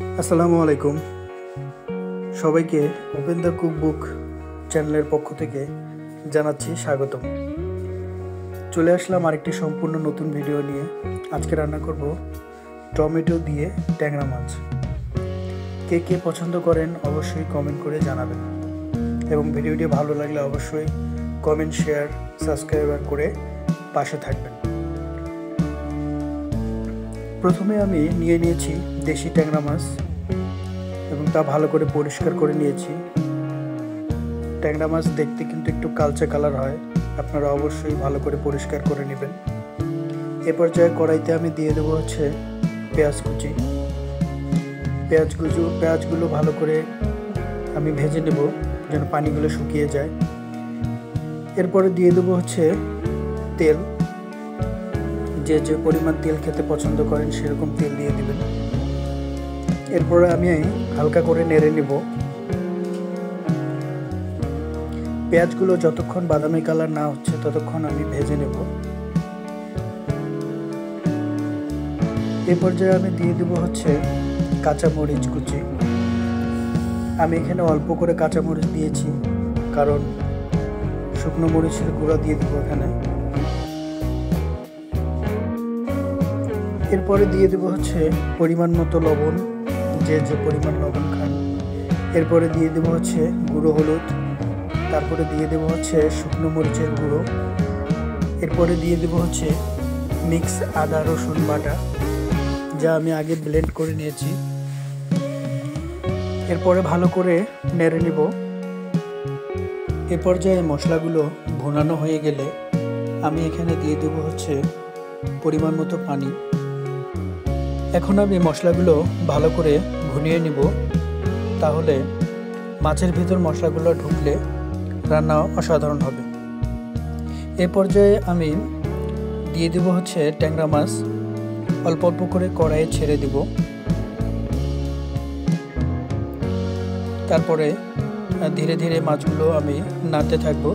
আসসালামু আলাইকুম। সবাইকে ওপেন দ্য কুক বুক চ্যানেলের পক্ষ থেকে জানাচ্ছি স্বাগতম। চলে আসলাম আরেকটি সম্পূর্ণ নতুন ভিডিও নিয়ে। আজকে রান্না করব টমেটো দিয়ে ট্যাংরা মাছ। কে কে পছন্দ করেন অবশ্যই কমেন্ট করে জানাবেন, এবং ভিডিওটি ভালো লাগলে অবশ্যই কমেন্ট, শেয়ার, সাবস্ক্রাইব করে পাশে থাকবেন। প্রথমে আমি নিয়েছি দেশি ট্যাংরা মাছ এবং তা ভালো করে পরিষ্কার করে নিয়েছি। ট্যাংরা মাছ দেখতে কিন্তু একটু কালচে কালার হয়, আপনারা অবশ্যই ভালো করে পরিষ্কার করে নেবেন। এ পর্যায়ে কড়াইতে আমি দিয়ে দেবো পেঁয়াজ কুচি। পেঁয়াজগুলো ভালো করে আমি ভেজে নেব যেন পানিগুলো শুকিয়ে যায়। এরপরে দিয়ে দেবো তেল। যে পরিমাণ তেল খেতে পছন্দ করেন সেরকম তেল দিয়ে দিবেন। এরপরে আমি হালকা করে নেড়ে নেব। পেঁয়াজগুলো যতক্ষণ বাদামি কালার না হচ্ছে ততক্ষণ আমি ভেজে নেব। এই পর্যায়ে আমি দিয়ে দেব কাঁচা মরিচ কুচি। আমি এখানে অল্প করে কাঁচা মরিচ দিয়েছি, কারণ শুকনো মরিচের গুঁড়া দিয়ে দেবো এখানে। এরপরে দিয়ে দেবো পরিমাণ মতো লবণ, যে পরিমাণ লবণ খান। এরপরে দিয়ে দেবো গুঁড়ো হলুদ। তারপরে দিয়ে দেবো শুকনো মরিচের গুঁড়ো। এরপরে দিয়ে দেবো মিক্স আদা রসুন বাটা, যা আমি আগে ব্লেন্ড করে নিয়েছি। এরপরে ভালো করে নেড়ে নিব। এ পর্যায়ে মশলাগুলো ভুনানো হয়ে গেলে আমি এখানে দিয়ে দেবো পরিমাণ মতো পানি। এখন আমি মশলাগুলো ভালো করে ভুনিয়ে নিব, তাহলে মাছের ভিতর মশলাগুলো ঢুকলে রান্না অসাধারণ হবে। এ পর্যায়ে আমি দিয়ে দেব ট্যাংরা মাছ। অল্প অল্প করে কড়াইয়ে ছেড়ে দিব। তারপরে ধীরে ধীরে মাছগুলো আমি নাড়তে থাকব।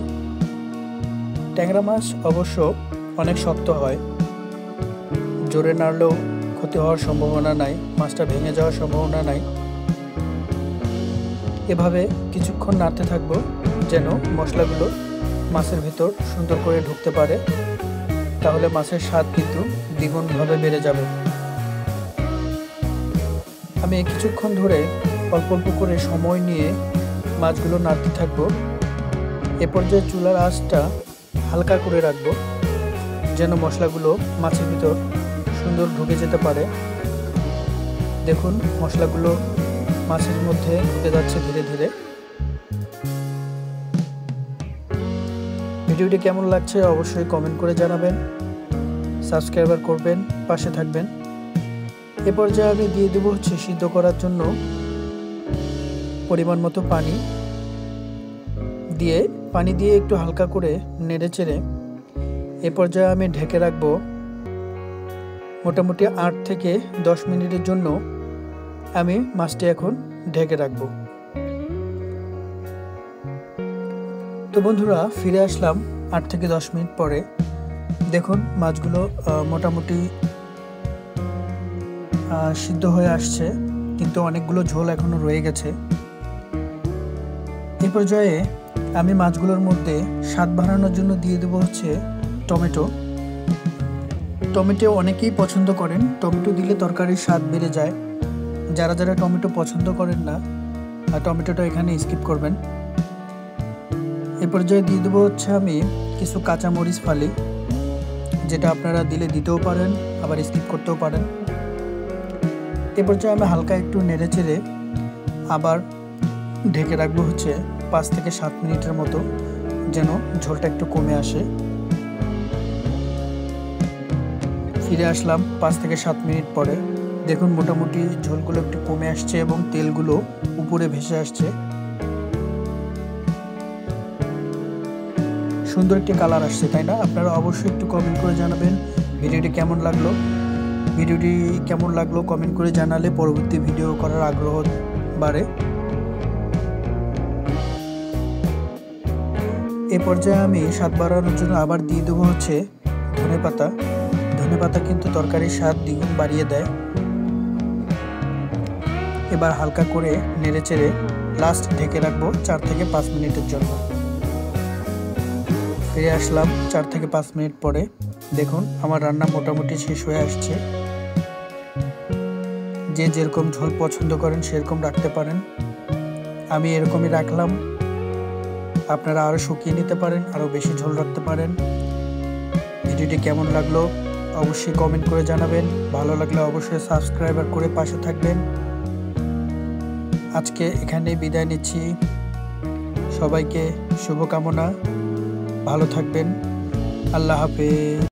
ট্যাংরা মাছ অবশ্য অনেক শক্ত হয়, জোরে নাড়লেও ক্ষতি হওয়ার সম্ভাবনা নাই, মাছটা ভেঙে যাওয়ার সম্ভাবনা নাই। এভাবে কিছুক্ষণ নাড়তে থাকবো যেন মশলাগুলো মাছের ভিতর সুন্দর করে ঢুকতে পারে, তাহলে মাছের স্বাদ কিন্তু দ্বিগুণভাবে বেড়ে যাবে। আমি কিছুক্ষণ ধরে অল্প অল্প করে সময় নিয়ে মাছগুলো নাড়তে থাকবো। এ পর্যায়ে চুলার আঁচটা হালকা করে রাখবো যেন মশলাগুলো মাছের ভিতর সুন্দর ঢুকে যেতে পারে। দেখুন মশলাগুলো মাছের মধ্যে ঢুকে যাচ্ছে ধীরে ধীরে। ভিডিওটি কেমন লাগছে অবশ্যই কমেন্ট করে জানাবেন, সাবস্ক্রাইব করবেন, পাশে থাকবেন। এ পর্যায়ে আমি দিয়ে দেবো সিদ্ধ করার জন্য পরিমাণ মতো পানি দিয়ে একটু হালকা করে নেড়ে চেড়ে এ পর্যায়ে আমি ঢেকে রাখবো মোটামুটি 8 থেকে 10 মিনিটের জন্য। আমি মাছটি এখন ঢেকে রাখব। তো বন্ধুরা, ফিরে আসলাম 8 থেকে 10 মিনিট পরে। দেখুন মাছগুলো মোটামুটি সিদ্ধ হয়ে আসছে, কিন্তু অনেকগুলো ঝোল এখনো রয়ে গেছে। এই পর্যায়ে আমি মাছগুলোর মধ্যে স্বাদ বাড়ানোর জন্য দিয়ে দেবো টমেটো অনেকেই পছন্দ করেন, টমেটো দিলে তরকারির স্বাদ বেড়ে যায়। যারা যারা টমেটো পছন্দ করেন না, টমেটোটা এখানে স্কিপ করবেন। এ পর্যায়ে দিয়ে দেবো আমি কিছু কাঁচামরিচ ফালি, যেটা আপনারা দিলে দিতেও পারেন, আবার স্কিপ করতেও পারেন। এ পর্যায়ে আমি হালকা একটু নেড়ে চেড়ে আবার ঢেকে রাখবো 5 থেকে 7 মিনিটের মতো, যেন ঝোলটা একটু কমে আসে। ফিরে আসলাম 5 থেকে 7 মিনিট পরে। দেখুন মোটামুটি ঝোলগুলো একটু কমে আসছে এবং তেলগুলো উপরে ভেসে আসছে। সুন্দর একটি কালার আসছে, তাই না? আপনারা অবশ্যই একটু কমেন্ট করে জানাবেন ভিডিওটি কেমন লাগলো কমেন্ট করে জানালে পরবর্তী ভিডিও করার আগ্রহ বাড়ে। এ পর্যায়ে আমি স্বাদ বাড়ানোর জন্য আবার দিয়ে দেবো ধনেপাতা। ধনেপাতা কিন্তু তরকারির স্বাদ দ্বিগুণ বাড়িয়ে দেয়। এবার হালকা করে নেড়েচেড়ে লাস্ট ঢেকে রাখবো 4 থেকে 5 মিনিটের জন্য। ফিরে আসলাম 4 থেকে 5 মিনিট পরে। দেখুন আমার রান্না মোটামুটি শেষ হয়ে আসছে। যে যেরকম ঝোল পছন্দ করেন সেরকম রাখতে পারেন, আমি এরকমই রাখলাম। আপনারা আরও শুকিয়ে নিতে পারেন, আরও বেশি ঝোল রাখতে পারেন। ভিডিওটি কেমন লাগলো অবশ্যই কমেন্ট করে জানাবেন। ভালো লাগলে অবশ্যই সাবস্ক্রাইব করে পাশে থাকবেন। আজকে এখানেই বিদায় নিচ্ছি। সবাইকে শুভকামনা, ভালো থাকবেন। আল্লাহ হাফেজ।